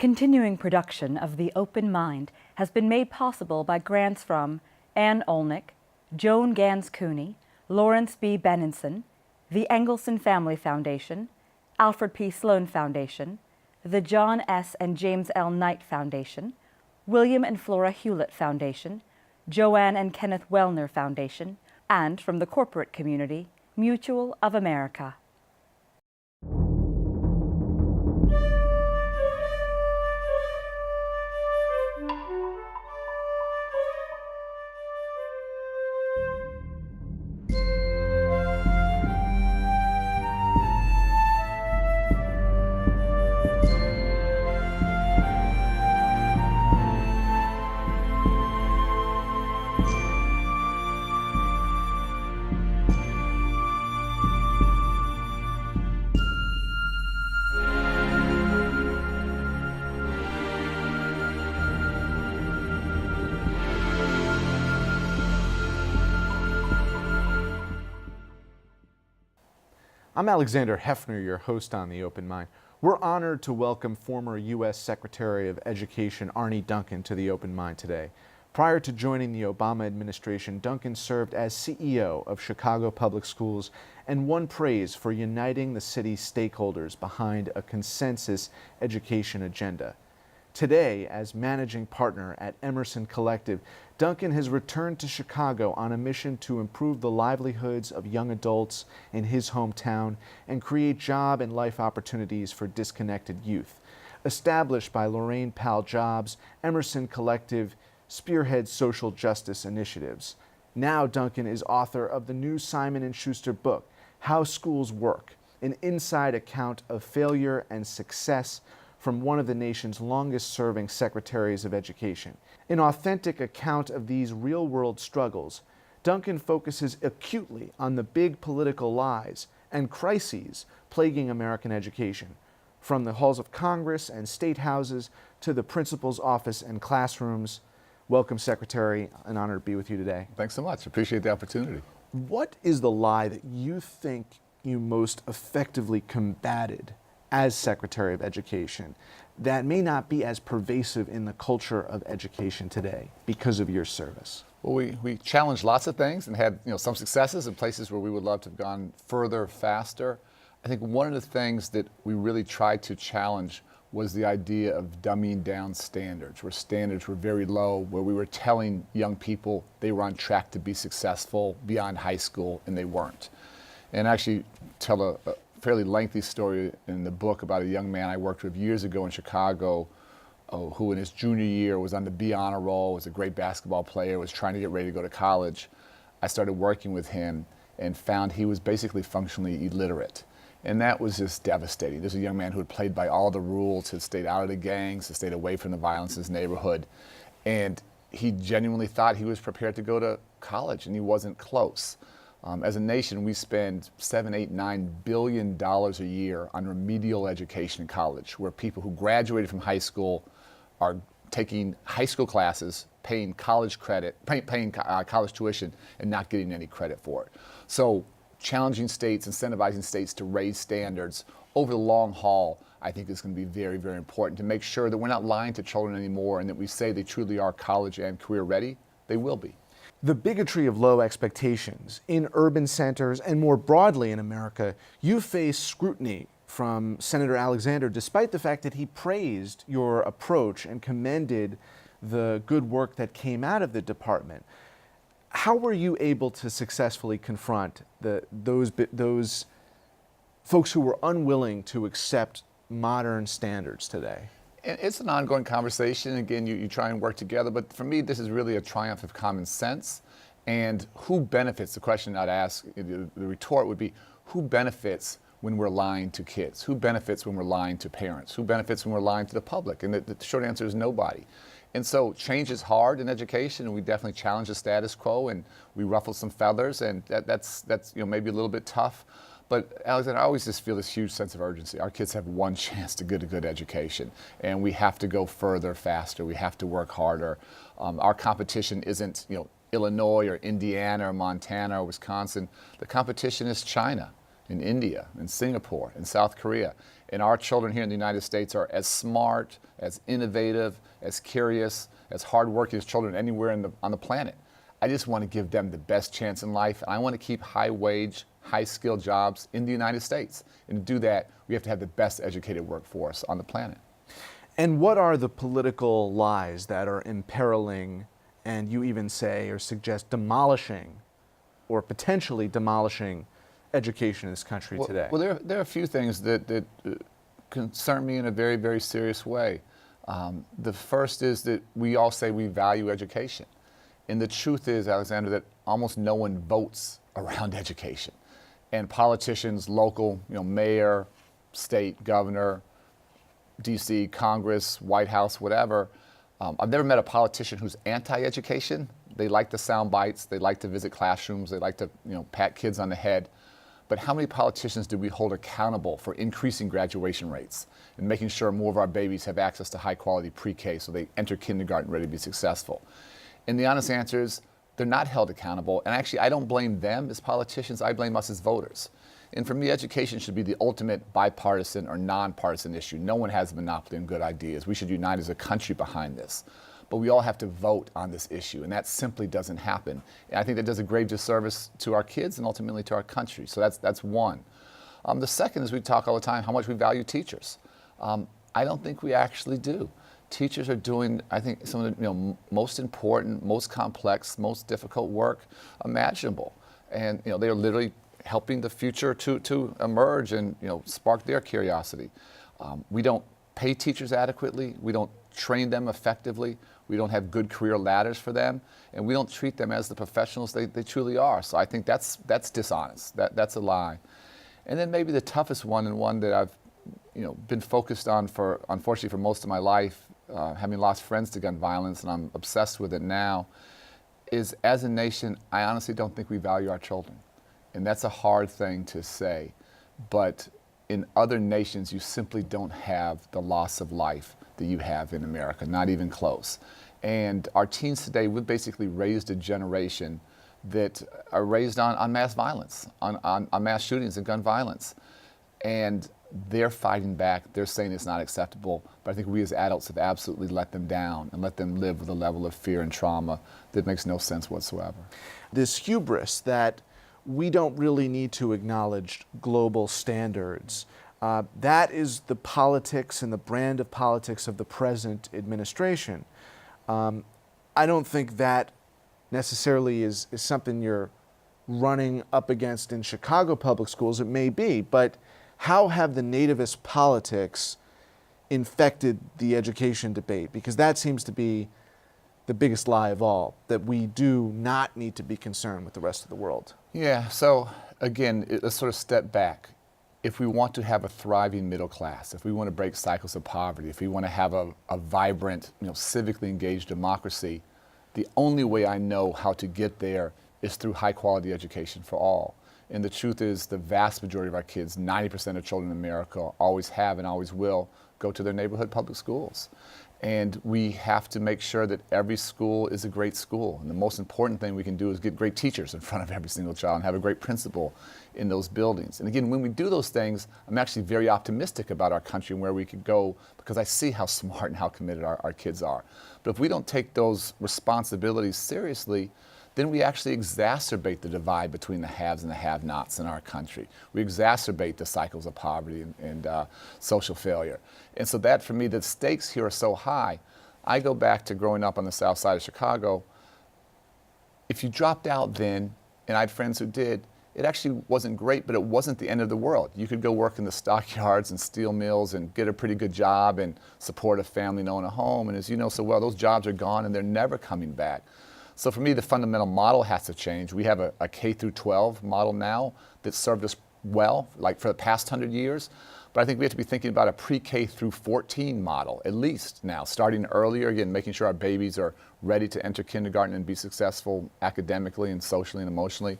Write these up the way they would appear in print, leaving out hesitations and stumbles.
Continuing production of The Open Mind has been made possible by grants from Ann Olnick, Joan Gans Cooney, Lawrence B. Benenson, the Engelson Family Foundation, Alfred P. Sloan Foundation, the John S. and James L. Knight Foundation, William and Flora Hewlett Foundation, Joanne and Kenneth Wellner Foundation, and from the corporate community, Mutual of America. I'm Alexander Heffner, your host on The Open Mind. We're honored to welcome former U.S. Secretary of Education Arne Duncan to The Open Mind today. Prior to joining the Obama administration, Duncan served as CEO of Chicago Public Schools and won praise for uniting the city's stakeholders behind a consensus education agenda. Today, as managing partner at Emerson Collective, Duncan has returned to Chicago on a mission to improve the livelihoods of young adults in his hometown and create job and life opportunities for disconnected youth. Established by Lorraine Powell Jobs, Emerson Collective spearheads social justice initiatives. Now Duncan is author of the new Simon & Schuster book, How Schools Work, an inside account of failure and success from one of the nation's longest-serving Secretaries of Education. An authentic account of these real-world struggles, Duncan focuses acutely on the big political lies and crises plaguing American education, from the halls of Congress and state houses to the principal's office and classrooms. Welcome, Secretary. An honor to be with you today. Thanks so much. Appreciate the opportunity. What is the lie that you think you most effectively combated as Secretary of Education that may not be as pervasive in the culture of education today because of your service? Well, we challenged lots of things and had some successes in places where we would love to have gone further, faster. I think one of the things that we really tried to challenge was the idea of dumbing down standards, where standards were very low, where we were telling young people they were on track to be successful beyond high school, and they weren't. And I actually tell a fairly lengthy story in the book about a young man I worked with years ago in Chicago who in his junior year was on the B honor roll, was a great basketball player, was trying to get ready to go to college. I started working with him and found he was basically functionally illiterate. And that was just devastating. There's a young man who had played by all the rules, had stayed out of the gangs, had stayed away from the violence in his neighborhood. And he genuinely thought he was prepared to go to college, and he wasn't close. As a nation, we spend $7, $8, $9 billion a year on remedial education in college, where people who graduated from high school are taking high school classes, paying college credit, paying college tuition, and not getting any credit for it. So challenging states, incentivizing states to raise standards over the long haul, I think is going to be very, very important to make sure that we're not lying to children anymore and that we say they truly are college and career ready. They will be. The bigotry of low expectations in urban centers and more broadly in America, you face scrutiny from Senator Alexander, despite the fact that he praised your approach and commended the good work that came out of the department. How were you able to successfully confront those folks who were unwilling to accept modern standards today? It's an ongoing conversation. Again, you try and work together, but for me, this is really a triumph of common sense. And who benefits? The question I'd ask, the retort would be, who benefits when we're lying to kids? Who benefits when we're lying to parents? Who benefits when we're lying to the public? And the short answer is nobody. And so change is hard in education, and we definitely challenge the status quo, and we ruffle some feathers, and that's maybe a little bit tough. But Alexander, I always just feel this huge sense of urgency. Our kids have one chance to get a good education, and we have to go further, faster. We have to work harder. Our competition isn't, Illinois or Indiana or Montana or Wisconsin. The competition is China. in India, in Singapore, in South Korea. And our children here in the United States are as smart, as innovative, as curious, as hardworking as children anywhere on the planet. I just want to give them the best chance in life. And I want to keep high-wage, high-skilled jobs in the United States. And to do that, we have to have the best educated workforce on the planet. And what are the political lies that are imperiling, and you even say or suggest demolishing or potentially demolishing education in this country today? Well, there are a few things that concern me in a very, very serious way. The first is that we all say we value education. And the truth is, Alexander, that almost no one votes around education. And politicians, local, mayor, state, governor, DC, Congress, White House, whatever, I've never met a politician who's anti-education. They like the sound bites, they like to visit classrooms, they like to pat kids on the head. But how many politicians do we hold accountable for increasing graduation rates and making sure more of our babies have access to high quality pre-K so they enter kindergarten ready to be successful? And the honest answer is they're not held accountable. And actually, I don't blame them as politicians, I blame us as voters. And for me, education should be the ultimate bipartisan or nonpartisan issue. No one has a monopoly on good ideas. We should unite as a country behind this. But we all have to vote on this issue, and that simply doesn't happen. And I think that does a grave disservice to our kids and ultimately to our country. So that's one. The second is we talk all the time how much we value teachers. I don't think we actually do. Teachers are doing, I think, some of the most important, most complex, most difficult work imaginable. And they are literally helping the future to emerge and spark their curiosity. We don't pay teachers adequately. We don't train them effectively. We don't have good career ladders for them, and we don't treat them as the professionals they truly are. So I think that's dishonest. That's a lie. And then maybe the toughest one, and one that I've been focused on unfortunately for most of my life, having lost friends to gun violence, and I'm obsessed with it now, is as a nation, I honestly don't think we value our children. And that's a hard thing to say, but in other nations, you simply don't have the loss of life that you have in America, not even close. And our teens today, we've basically raised a generation that are raised on mass violence, on mass shootings and gun violence. And they're fighting back, they're saying it's not acceptable, but I think we as adults have absolutely let them down and let them live with a level of fear and trauma that makes no sense whatsoever. This hubris that we don't really need to acknowledge global standards, that is the politics and the brand of politics of the present administration. I don't think that necessarily is something you're running up against in Chicago public schools. It may be, but how have the nativist politics infected the education debate? Because that seems to be the biggest lie of all, that we do not need to be concerned with the rest of the world. Yeah, so again, let's sort of step back. If we want to have a thriving middle class, if we want to break cycles of poverty, if we want to have a vibrant, civically engaged democracy, the only way I know how to get there is through high quality education for all. And the truth is the vast majority of our kids, 90% of children in America, always have and always will go to their neighborhood public schools. And we have to make sure that every school is a great school. And the most important thing we can do is get great teachers in front of every single child and have a great principal in those buildings. And again, when we do those things, I'm actually very optimistic about our country and where we could go because I see how smart and how committed our kids are. But if we don't take those responsibilities seriously, then we actually exacerbate the divide between the haves and the have-nots in our country. We exacerbate the cycles of poverty and social failure. And so that, for me, the stakes here are so high. I go back to growing up on the south side of Chicago. If you dropped out then, and I had friends who did, it actually wasn't great, but it wasn't the end of the world. You could go work in the stockyards and steel mills and get a pretty good job and support a family and own a home. And as you know so well, those jobs are gone and they're never coming back. So for me, the fundamental model has to change. We have a K through 12 model now that served us well, like for the past 100 years. But I think we have to be thinking about a pre-K through 14 model, at least now, starting earlier, again, making sure our babies are ready to enter kindergarten and be successful academically and socially and emotionally.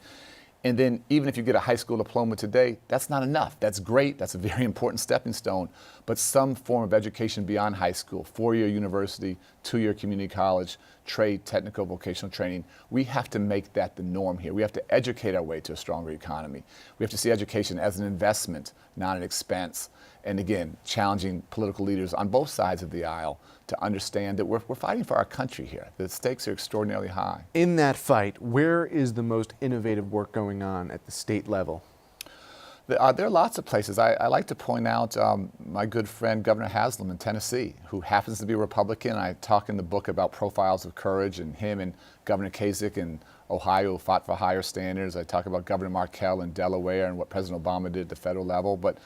And then even if you get a high school diploma today, that's not enough. That's great. That's a very important stepping stone. But some form of education beyond high school, 4-year university, 2-year community college, trade, technical, vocational training, we have to make that the norm here. We have to educate our way to a stronger economy. We have to see education as an investment, not an expense. And again, challenging political leaders on both sides of the aisle to understand that we're fighting for our country here. The stakes are extraordinarily high. In that fight, where is the most innovative work going on at the state level? There are lots of places. I like to point out my good friend Governor Haslam in Tennessee, who happens to be a Republican. I talk in the book about profiles of courage, and him and Governor Kasich in Ohio fought for higher standards. I talk about Governor Markell in Delaware and what President Obama did at the federal level. But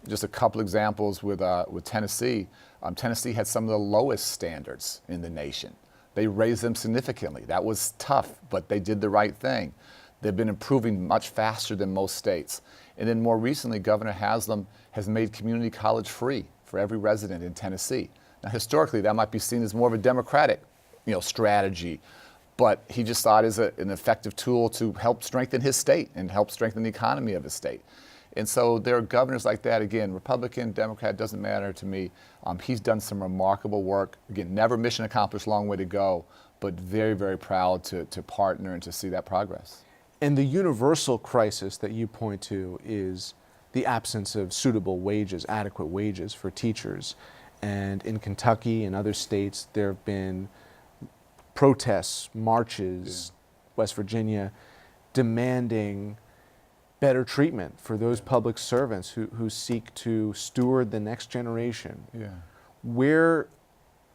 just a couple examples with Tennessee. Tennessee had some of the lowest standards in the nation. They raised them significantly. That was tough, but they did the right thing. They've been improving much faster than most states. And then more recently, Governor Haslam has made community college free for every resident in Tennessee. Now, historically, that might be seen as more of a Democratic, strategy, but he just saw it as an effective tool to help strengthen his state and help strengthen the economy of his state. And so there are governors like that, again, Republican, Democrat, doesn't matter to me. He's done some remarkable work. Again, never mission accomplished, long way to go, but very, very proud to partner and to see that progress. And the universal crisis that you point to is the absence of suitable wages, adequate wages for teachers. And in Kentucky and other states, there have been protests, marches, West Virginia, demanding better treatment for those public servants who seek to steward the next generation. Where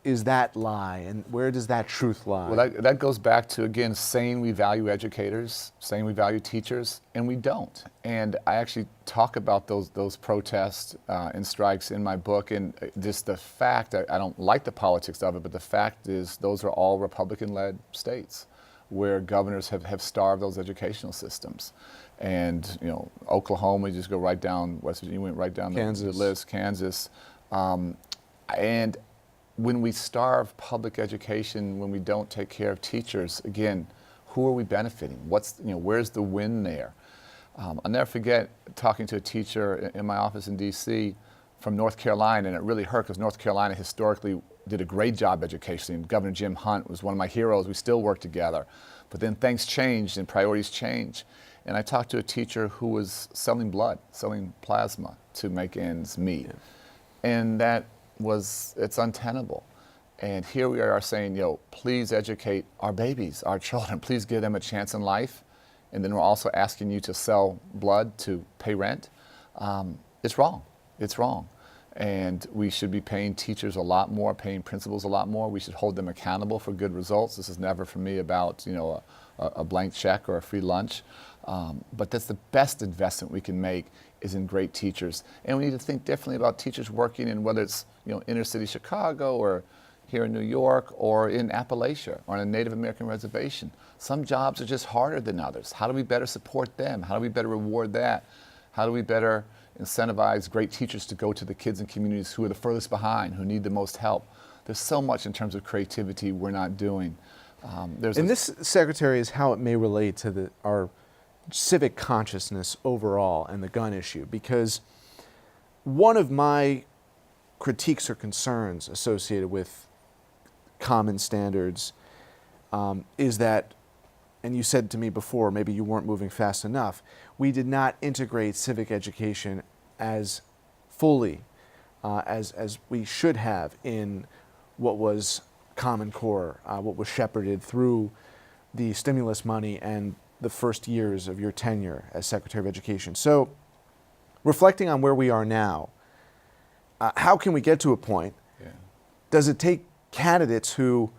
is that lie, and where does that truth lie? Well, that goes back to, again, saying we value educators, saying we value teachers, and we don't. And I actually talk about those protests and strikes in my book, and just the fact, I don't like the politics of it, but the fact is those are all Republican-led states where governors have starved those educational systems. And Oklahoma, you just go right down, West Virginia, went right down the list, Kansas. And when we starve public education, when we don't take care of teachers, again, who are we benefiting? Where's the win there? I'll never forget talking to a teacher in my office in D.C. from North Carolina, and it really hurt because North Carolina historically did a great job educationally, and Governor Jim Hunt was one of my heroes. We still work together. But then things changed and priorities changed. And I talked to a teacher who was selling blood, selling plasma to make ends meet. And it's untenable. And here we are saying, please educate our babies, our children, please give them a chance in life. And then we're also asking you to sell blood to pay rent. It's wrong. It's wrong. And we should be paying teachers a lot more, paying principals a lot more. We should hold them accountable for good results. This is never for me about, a blank check or a free lunch. But that's the best investment we can make is in great teachers. And we need to think differently about teachers working in whether it's inner city Chicago or here in New York or in Appalachia or on a Native American reservation. Some jobs are just harder than others. How do we better support them? How do we better reward that? How do we better incentivize great teachers to go to the kids and communities who are the furthest behind, who need the most help? There's so much in terms of creativity we're not doing. And this, Secretary, is how it may relate to our civic consciousness overall and the gun issue, because one of my critiques or concerns associated with common standards is that, and you said to me before, maybe you weren't moving fast enough, we did not integrate civic education as fully as we should have in what was Common Core, what was shepherded through the stimulus money and the first years of your tenure as Secretary of Education. So, reflecting on where we are now, how can we get to a point? Does it take candidates who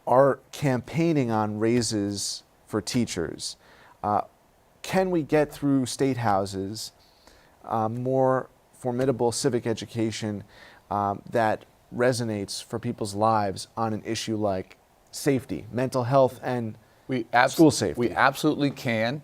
are campaigning on raises for teachers? Can we get through state houses more formidable civic education that resonates for people's lives on an issue like safety, mental health, and school safety? We absolutely can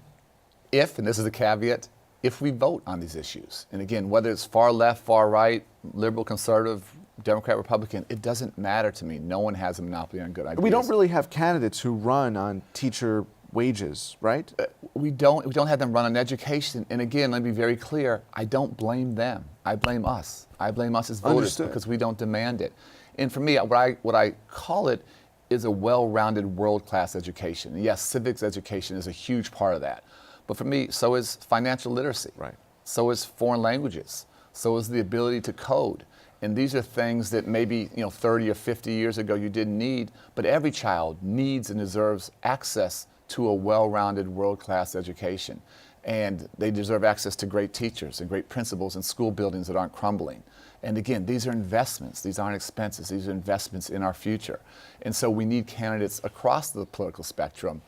if, and this is a caveat, if we vote on these issues. And again, whether it's far left, far right, liberal, conservative, Democrat, Republican, it doesn't matter to me. No one has a monopoly on good ideas. We don't really have candidates who run on teacher wages, right? we don't have them run on education. And again, let me be very clear, I don't blame them. I blame us. I blame us as voters. Understood. Because we don't demand it. And for me, what I call it is a well-rounded world-class education. And yes, civics education is a huge part of that. But for me, so is financial literacy. Right. So is foreign languages. So is the ability to code. And these are things that maybe 30 or 50 years ago you didn't need, but every child needs and deserves access to a well-rounded world-class education. And they deserve access to great teachers and great principals and school buildings that aren't crumbling. And again, these are investments. These aren't expenses. These are investments in our future. And so we need candidates across the political spectrum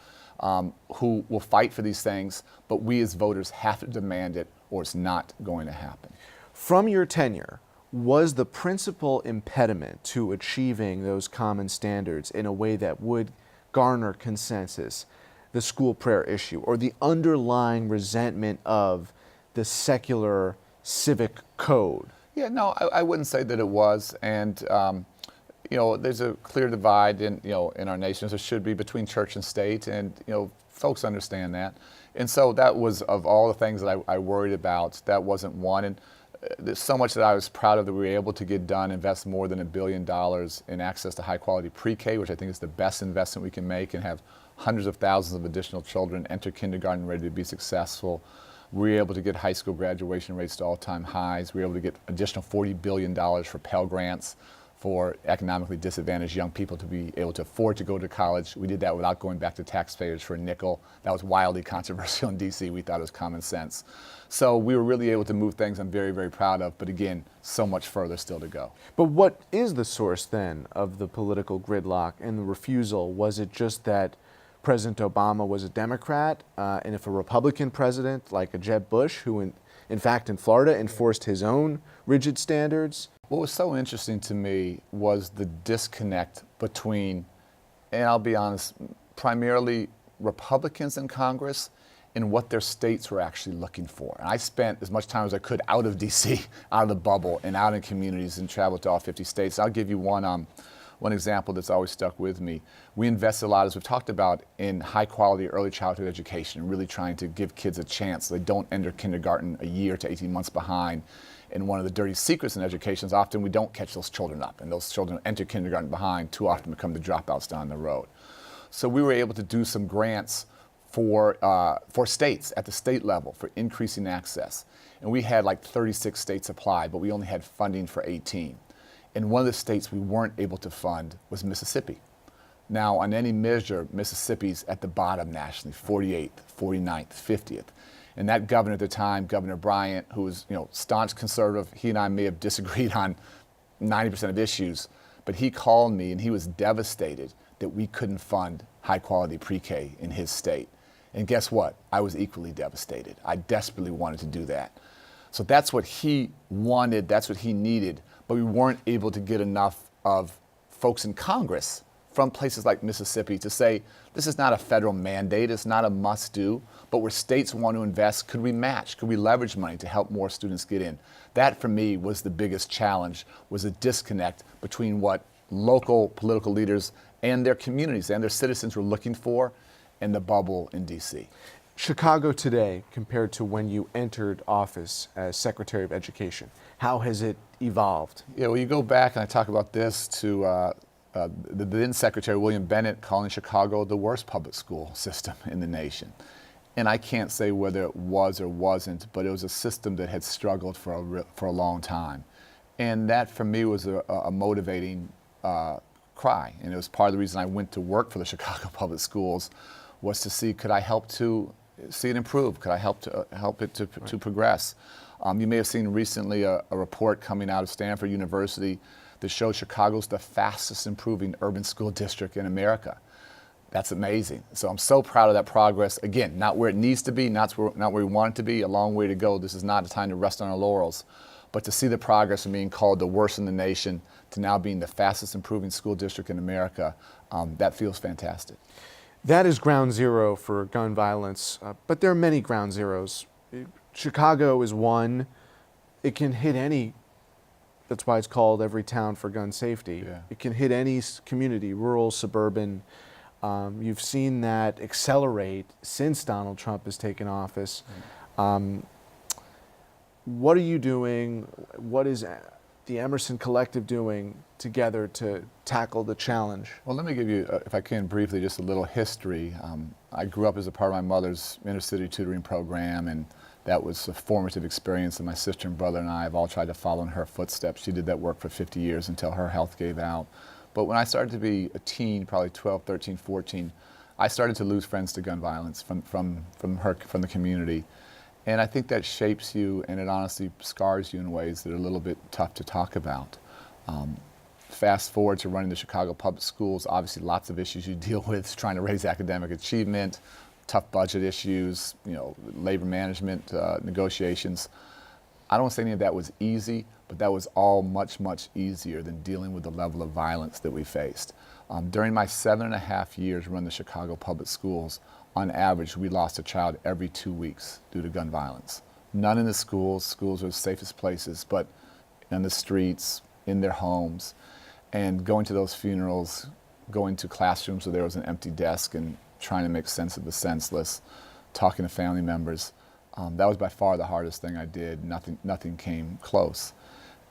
who will fight for these things, but we as voters have to demand it or it's not going to happen. From your tenure, was the principal impediment to achieving those common standards in a way that would garner consensus the school prayer issue, or the underlying resentment of the secular civic code? Yeah, no, I wouldn't say that it was. And there's a clear divide in our nation, as there should be, between church and state, and folks understand that. And so that was, of all the things that I worried about, that wasn't one. And there's so much that I was proud of that we were able to get done, invest more than $1 billion in access to high quality pre-K, which I think is the best investment we can make, and have hundreds of thousands of additional children enter kindergarten ready to be successful. We were able to get high school graduation rates to all-time highs. We were able to get additional $40 billion for Pell Grants for economically disadvantaged young people to be able to afford to go to college. We did that without going back to taxpayers for a nickel. That was wildly controversial in DC. We thought it was common sense. So we were really able to move things I'm very, very proud of, but again, so much further still to go. But what is the source then of the political gridlock and the refusal? Was it just that President Obama was a Democrat, and if a Republican president like a Jeb Bush, who in fact in Florida enforced his own rigid standards? What was so interesting to me was the disconnect between, and I'll be honest, primarily Republicans in Congress and what their states were actually looking for. And I spent as much time as I could out of DC, out of the bubble, and out in communities, and traveled to all 50 states. I'll give you one example that's always stuck with me. We invested a lot, as we've talked about, in high quality early childhood education, really trying to give kids a chance so they don't enter kindergarten a year to 18 months behind. And one of the dirty secrets in education is often we don't catch those children up, and those children enter kindergarten behind, too often become the dropouts down the road. So we were able to do some grants for states at the state level for increasing access. And we had like 36 states apply, but we only had funding for 18. And one of the states we weren't able to fund was Mississippi. Now, on any measure, Mississippi's at the bottom nationally, 48th, 49th, 50th. And that governor at the time, Governor Bryant, who was staunch conservative, he and I may have disagreed on 90% of issues, but he called me and he was devastated that we couldn't fund high quality pre-K in his state. And guess what? I was equally devastated. I desperately wanted to do that. So that's what he wanted, that's what he needed, but we weren't able to get enough of folks in Congress from places like Mississippi to say, this is not a federal mandate, it's not a must-do, but where states want to invest, could we match? Could we leverage money to help more students get in? That, for me, was the biggest challenge, was a disconnect between what local political leaders and their communities and their citizens were looking for and the bubble in D.C. Chicago today, compared to when you entered office as Secretary of Education, how has it evolved? Yeah, well, you go back, and I talk about this, to the then Secretary William Bennett calling Chicago the worst public school system in the nation. And I can't say whether it was or wasn't, but it was a system that had struggled for a long time. And that, for me, was a motivating cry. And it was part of the reason I went to work for the Chicago Public Schools, was to see, could I help to see it improve? Could I help it to progress? You may have seen recently a report coming out of Stanford University that showed Chicago's the fastest improving urban school district in America. That's amazing. So I'm so proud of that progress. Again, not where it needs to be, not where we want it to be, a long way to go. This is not a time to rest on our laurels. But to see the progress from being called the worst in the nation to now being the fastest improving school district in America, that feels fantastic. That is ground zero for gun violence, but there are many ground zeros. Chicago is one. It can hit any, that's why it's called every town for gun safety. Yeah. It can hit any community, rural, suburban. You've seen that accelerate since Donald Trump has taken office. What are you doing? What is the Emerson Collective doing together to tackle the challenge? Well, let me give you, if I can, briefly just a little history. I grew up as a part of my mother's inner city tutoring program, and that was a formative experience, and my sister and brother and I have all tried to follow in her footsteps. She did that work for 50 years until her health gave out. But when I started to be a teen, probably 12, 13, 14, I started to lose friends to gun violence from the community. And I think that shapes you, and it honestly scars you in ways that are a little bit tough to talk about. Fast forward to running the Chicago public schools, obviously lots of issues you deal with, trying to raise academic achievement, tough budget issues, labor management, negotiations. I don't say any of that was easy, but that was all much, much easier than dealing with the level of violence that we faced. During my 7.5 years running the Chicago public schools, on average, we lost a child every 2 weeks due to gun violence. None in the schools. Schools are the safest places, but in the streets, in their homes. And going to those funerals, going to classrooms where there was an empty desk and trying to make sense of the senseless, talking to family members. That was by far the hardest thing I did. Nothing came close.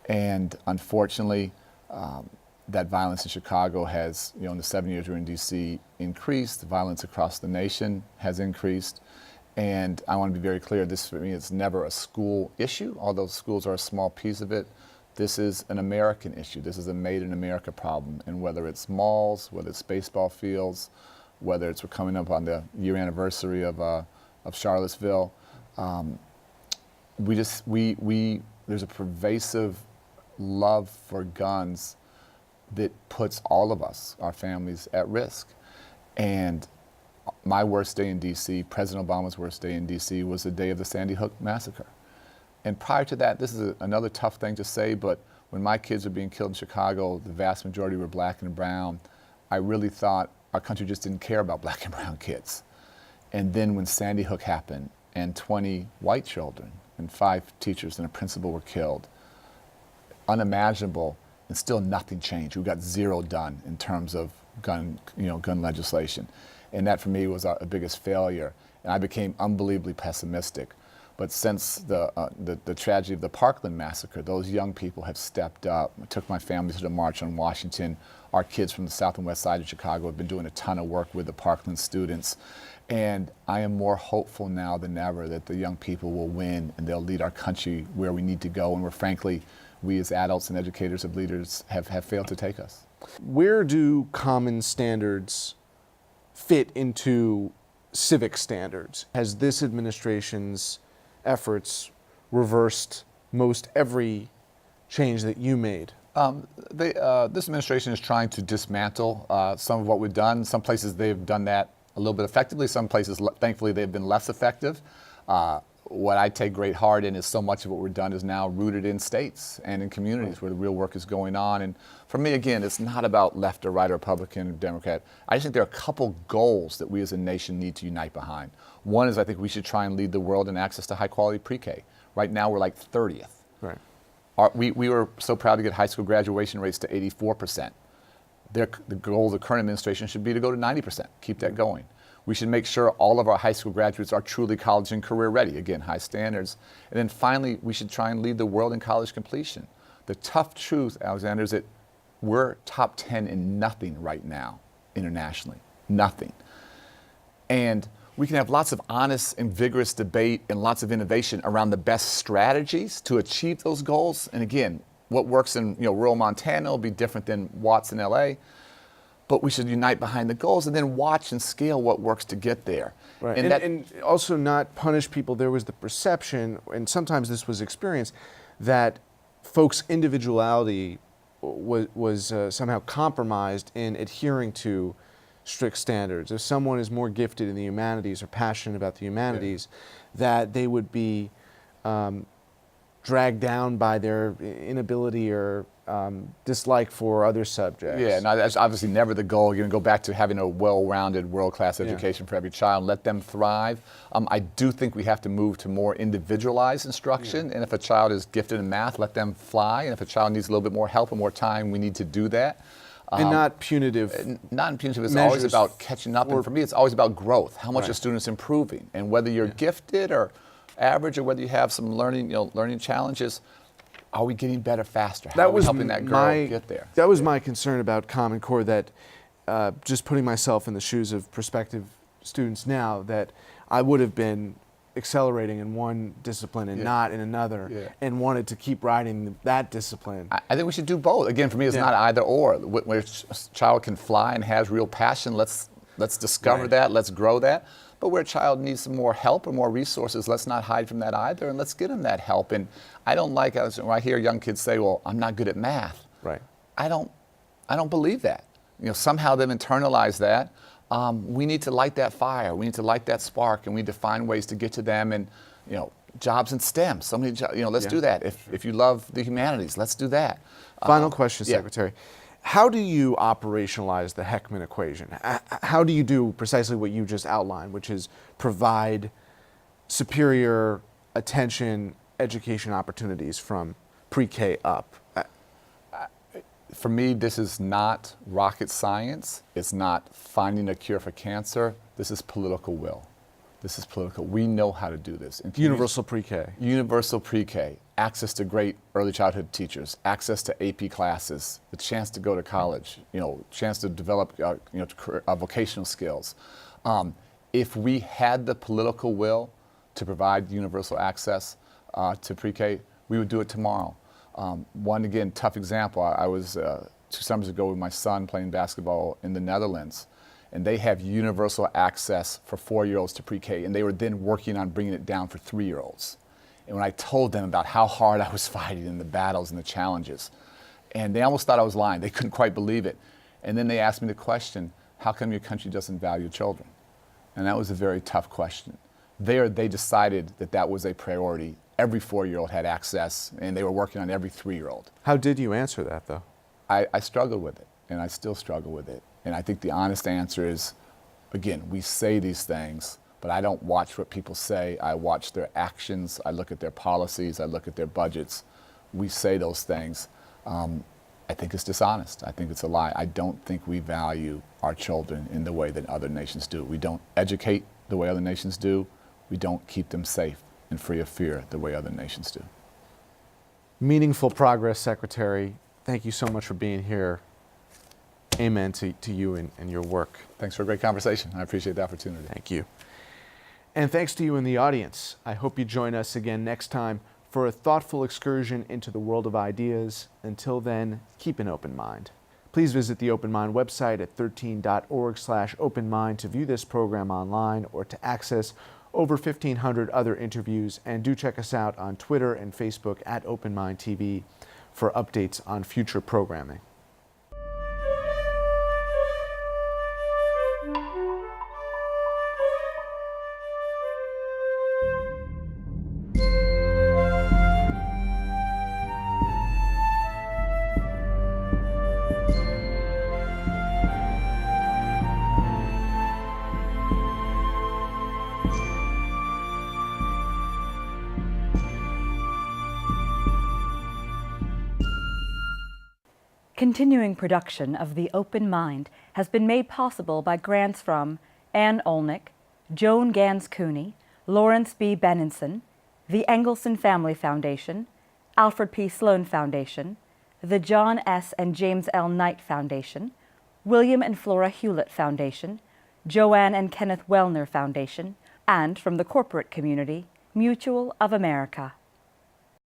And unfortunately, that violence in Chicago has, in the 7 years we were in DC, increased. The violence across the nation has increased. And I want to be very clear, this for me is never a school issue, although schools are a small piece of it. This is an American issue. This is a made in America problem. And whether it's malls, whether it's baseball fields, whether it's we're coming up on the year anniversary of Charlottesville, there's a pervasive love for guns that puts all of us, our families, at risk. And my worst day in DC, President Obama's worst day in DC, was the day of the Sandy Hook massacre. And prior to that, this is another tough thing to say, but when my kids were being killed in Chicago, the vast majority were black and brown. I really thought our country just didn't care about black and brown kids. And then when Sandy Hook happened and 20 white children and 5 teachers and a principal were killed, unimaginable, and still nothing changed. We got zero done in terms of gun legislation. And that for me was our biggest failure. And I became unbelievably pessimistic. But since the tragedy of the Parkland massacre, those young people have stepped up. I took my family to the March on Washington. Our kids from the south and west side of Chicago have been doing a ton of work with the Parkland students. And I am more hopeful now than ever that the young people will win and they'll lead our country where we need to go, and where frankly, we as adults and educators and leaders have failed to take us. Where do common standards fit into civic standards? Has this administration's efforts reversed most every change that you made? This administration is trying to dismantle some of what we've done. Some places they've done that a little bit effectively. Some places, thankfully, they've been less effective. What I take great heart in is so much of what we've done is now rooted in states and in communities where the real work is going on. And for me, again, it's not about left or right, or Republican or Democrat. I just think there are a couple goals that we as a nation need to unite behind. One is I think we should try and lead the world in access to high quality pre-K. Right now we're like 30th. Right. We were so proud to get high school graduation rates to 84%. The goal of the current administration should be to go to 90%, keep that going. We should make sure all of our high school graduates are truly college and career ready. Again, high standards. And then finally, we should try and lead the world in college completion. The tough truth, Alexander, is that we're top 10 in nothing right now internationally. Nothing. And we can have lots of honest and vigorous debate and lots of innovation around the best strategies to achieve those goals. And again, what works in rural Montana will be different than Watts in LA. But we should unite behind the goals and then watch and scale what works to get there. Right. And also not punish people. There was the perception, and sometimes this was experienced, that folks' individuality was somehow compromised in adhering to strict standards. If someone is more gifted in the humanities or passionate about the humanities, that they would be dragged down by their inability or dislike for other subjects. Yeah, no, that's obviously never the goal. You're going to go back to having a well-rounded, world-class education for every child, let them thrive. I do think we have to move to more individualized instruction, and if a child is gifted in math, let them fly, and if a child needs a little bit more help and more time, we need to do that. And not punitive. Not punitive. It's always measures about catching up. And for me, it's always about growth. How much Right. a student's improving, and whether you're gifted or average, or whether you have some learning challenges. Are we getting better faster? How are we helping that girl get there? That was my concern about Common Core, that just putting myself in the shoes of prospective students now, that I would have been accelerating in one discipline and not in another, and wanted to keep riding that discipline. I think we should do both. Again, for me, it's not either or. Where a child can fly and has real passion, let's discover that, let's grow that. But where a child needs some more help or more resources, let's not hide from that either, and let's get them that help. And I don't like when I hear young kids say, "Well, I'm not good at math." Right. I don't believe that. Somehow they've internalized that. We need to light that fire. We need to light that spark, and we need to find ways to get to them. And jobs in STEM. So many, let's do that. If you love the humanities, let's do that. Final question, Secretary. How do you operationalize the Heckman equation? How do you do precisely what you just outlined, which is provide superior attention, education opportunities from pre-K up? For me, this is not rocket science. It's not finding a cure for cancer. This is political will. This is political. We know how to do this. Universal pre-K. Universal pre-K. Access to great early childhood teachers, access to AP classes, the chance to go to college, chance to develop, vocational skills. If we had the political will to provide universal access to pre-K, we would do it tomorrow. One, again, tough example. I was 2 summers ago with my son playing basketball in the Netherlands, and they have universal access for 4-year-olds to pre-K, and they were then working on bringing it down for 3-year-olds. And when I told them about how hard I was fighting and the battles and the challenges, and they almost thought I was lying. They couldn't quite believe it. And then they asked me the question, how come your country doesn't value children? And that was a very tough question. There, they decided that that was a priority. Every 4-year-old had access, and they were working on every 3-year-old. How did you answer that, though? I struggled with it, and I still struggle with it. And I think the honest answer is, again, we say these things, but I don't watch what people say. I watch their actions. I look at their policies. I look at their budgets. We say those things. I think it's dishonest. I think it's a lie. I don't think we value our children in the way that other nations do. We don't educate the way other nations do. We don't keep them safe and free of fear the way other nations do. Meaningful progress, Secretary. Thank you so much for being here. Amen to you and your work. Thanks for a great conversation. I appreciate the opportunity. Thank you. And thanks to you in the audience. I hope you join us again next time for a thoughtful excursion into the world of ideas. Until then, keep an open mind. Please visit the Open Mind website at 13.org/openmind to view this program online or to access over 1,500 other interviews. And do check us out on Twitter and Facebook at Open Mind TV for updates on future programming. Continuing production of The Open Mind has been made possible by grants from Anne Olnick, Joan Gans Cooney, Lawrence B. Benenson, the Engelson Family Foundation, Alfred P. Sloan Foundation, the John S. and James L. Knight Foundation, William and Flora Hewlett Foundation, Joanne and Kenneth Wellner Foundation, and from the corporate community, Mutual of America.